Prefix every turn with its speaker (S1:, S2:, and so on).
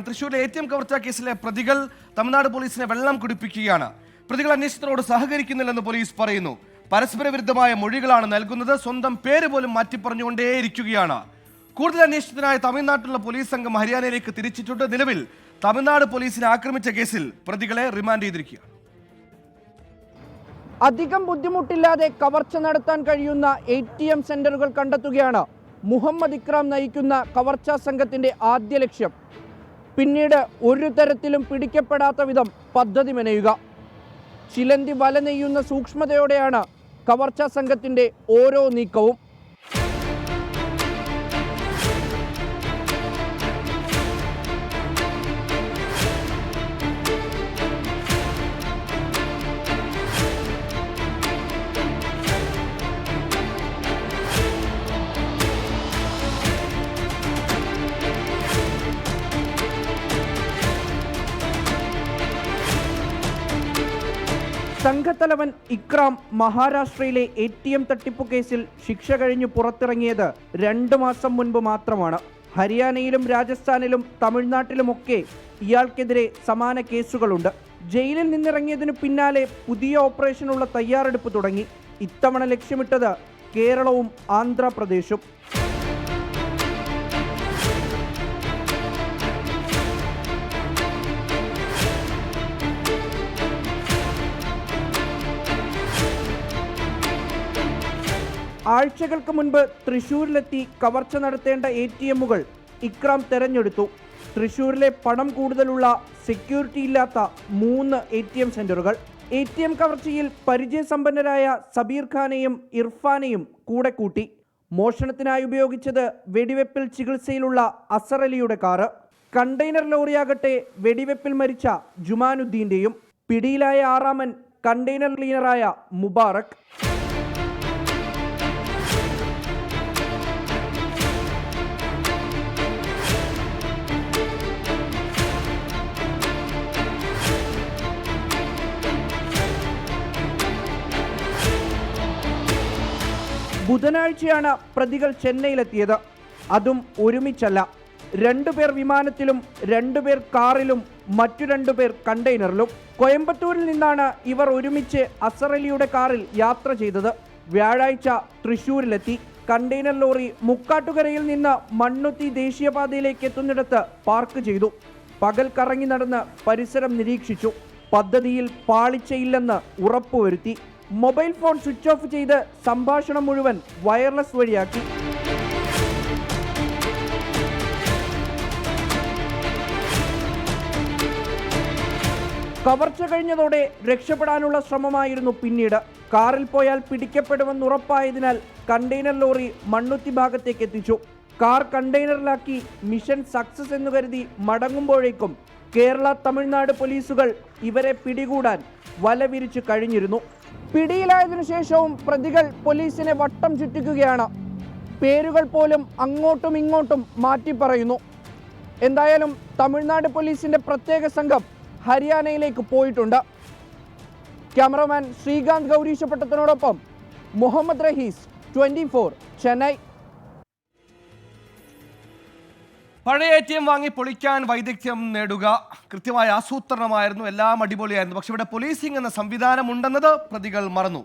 S1: തൃശൂരിലെ ATM കവർച്ചാ കേസിലെ പ്രതികൾ തമിഴ്നാട് പോലീസിനെ വെള്ളം കുടിപ്പിക്കുകയാണ്. പ്രതികൾ അന്വേഷണത്തോട് സഹകരിക്കുന്നില്ലെന്ന് പോലീസ് പറയുന്നു. പരസ്പര വിരുദ്ധമായ മൊഴികളാണ് നൽകുന്നത്. സ്വന്തം പേര് പോലും മാറ്റിപ്പറഞ്ഞുകൊണ്ടേയിരിക്കുകയാണ്. കൂടുതൽ അന്വേഷണത്തിനായി തമിഴ്നാട്ടിലുള്ള പോലീസ് സംഘം ഹരിയാനയിലേക്ക് തിരിച്ചിട്ടുണ്ട്. നിലവിൽ തമിഴ്നാട് പോലീസിനെ ആക്രമിച്ച കേസിൽ പ്രതികളെ റിമാൻഡ് ചെയ്തിരിക്കുകയാണ്.
S2: അധികം ബുദ്ധിമുട്ടില്ലാതെ കവർച്ച നടത്താൻ കഴിയുന്ന ATM സെന്ററുകൾ കണ്ടെത്തുകയാണ് മുഹമ്മദ് ഇക്രാം നയിക്കുന്ന കവർച്ചാ സംഘത്തിന്റെ ആദ്യ ലക്ഷ്യം. പിന്നീട് ഒരു തരത്തിലും പിടിക്കപ്പെടാത്ത വിധം പദ്ധതി മെനയുക. ചിലന്തി വല നെയ്യുന്ന സൂക്ഷ്മതയോടെയാണ് കവർച്ചാ സംഘത്തിന്റെ ഓരോ നീക്കവും. സംഘത്തലവൻ ഇക്രാം മഹാരാഷ്ട്രയിലെ ATM തട്ടിപ്പു കേസിൽ ശിക്ഷ കഴിഞ്ഞ് പുറത്തിറങ്ങിയത് 2 മാസം മുൻപ് മാത്രമാണ്. ഹരിയാനയിലും രാജസ്ഥാനിലും തമിഴ്നാട്ടിലുമൊക്കെ ഇയാൾക്കെതിരെ സമാന കേസുകളുണ്ട്. ജയിലിൽ നിന്നിറങ്ങിയതിനു പിന്നാലെ പുതിയ ഓപ്പറേഷനുള്ള തയ്യാറെടുപ്പ് തുടങ്ങി. ഇത്തവണ ലക്ഷ്യമിട്ടത് കേരളവും ആന്ധ്രാപ്രദേശും. ആഴ്ചകൾക്ക് മുൻപ് തൃശൂരിലെത്തി കവർച്ച നടത്തേണ്ട ATMകൾ ഇക്രാം തെരഞ്ഞെടുത്തു. തൃശൂരിലെ പണം കൂടുതലുള്ള സെക്യൂരിറ്റി ഇല്ലാത്ത 3 ATM സെന്ററുകൾ. ATM കവർച്ചയിൽ പരിചയസമ്പന്നരായ സബീർ ഖാനെയും ഇർഫാനെയും കൂടെ കൂട്ടി. മോഷണത്തിനായി ഉപയോഗിച്ചത് വെടിവെപ്പിൽ ചികിത്സയിലുള്ള അസർ അലിയുടെ കാറ്. കണ്ടെയ്നർ ലോറിയാകട്ടെ വെടിവെപ്പിൽ മരിച്ച ജുമാനുദ്ദീന്റെയും. പിടിയിലായ 6-ാമൻ കണ്ടെയ്നർ ക്ലീനറായ മുബാറക്. ബുധനാഴ്ചയാണ് പ്രതികൾ ചെന്നൈയിലെത്തിയത്. അതും ഒരുമിച്ചല്ല. 2 പേർ വിമാനത്തിലും 2 പേർ കാറിലും മറ്റു 2 പേർ കണ്ടെയ്നറിലും. കോയമ്പത്തൂരിൽ നിന്നാണ് ഇവർ ഒരുമിച്ച് അസർ അലിയുടെ കാറിൽ യാത്ര ചെയ്തത്. വ്യാഴാഴ്ച തൃശൂരിലെത്തി. കണ്ടെയ്നർ ലോറി മുക്കാട്ടുകരയിൽ നിന്ന് മണ്ണുത്തി ദേശീയപാതയിലേക്ക് എത്തുന്നിടത്ത് പാർക്ക് ചെയ്തു. പകൽ കറങ്ങി നടന്ന് പരിസരം നിരീക്ഷിച്ചു. പദ്ധതിയിൽ പാളിച്ചയില്ലെന്ന് ഉറപ്പുവരുത്തി. മൊബൈൽ ഫോൺ സ്വിച്ച് ഓഫ് ചെയ്ത് സംഭാഷണം മുഴുവൻ വയർലെസ് വഴിയാക്കി. കവർച്ച കഴിഞ്ഞതോടെ രക്ഷപ്പെടാനുള്ള ശ്രമമായിരുന്നു പിന്നീട്. കാറിൽ പോയാൽ പിടിക്കപ്പെടുമെന്ന് ഉറപ്പായതിനാൽ കണ്ടെയ്നർ ലോറി മണ്ണുത്തി ഭാഗത്തേക്ക് എത്തിച്ചു. കാർ കണ്ടെയ്നറിലാക്കി മിഷൻ സക്സസ് എന്ന് കരുതി മടങ്ങുമ്പോഴേക്കും കേരള തമിഴ്നാട് പോലീസുകൾ ഇവരെ പിടികൂടാൻ വല വിരിച്ചു കഴിഞ്ഞിരുന്നു. പിടിയിലായതിനു ശേഷവും പ്രതികൾ പോലീസിനെ വട്ടം ചുറ്റിക്കുകയാണ്. പേരുകൾ പോലും അങ്ങോട്ടും ഇങ്ങോട്ടും മാറ്റി പറയുന്നു. എന്തായാലും തമിഴ്നാട് പോലീസിന്റെ പ്രത്യേക സംഘം ഹരിയാനയിലേക്ക് പോയിട്ടുണ്ട്. ക്യാമറമാൻ ശ്രീകാന്ത് ഗൗരീശപട്ടത്തിനോടൊപ്പം മുഹമ്മദ് റഹീസ്, 24 ചെന്നൈ.
S1: പഴയ ATM വാങ്ങി പൊളിക്കാൻ വൈദഗ്ധ്യം നേടുക, കൃത്യമായ ആസൂത്രണമായിരുന്നു, എല്ലാം അടിപൊളിയായിരുന്നു. പക്ഷെ ഇവിടെ പോലീസിംഗ് എന്ന സംവിധാനം ഉണ്ടെന്നത് പ്രതികൾ മറന്നു.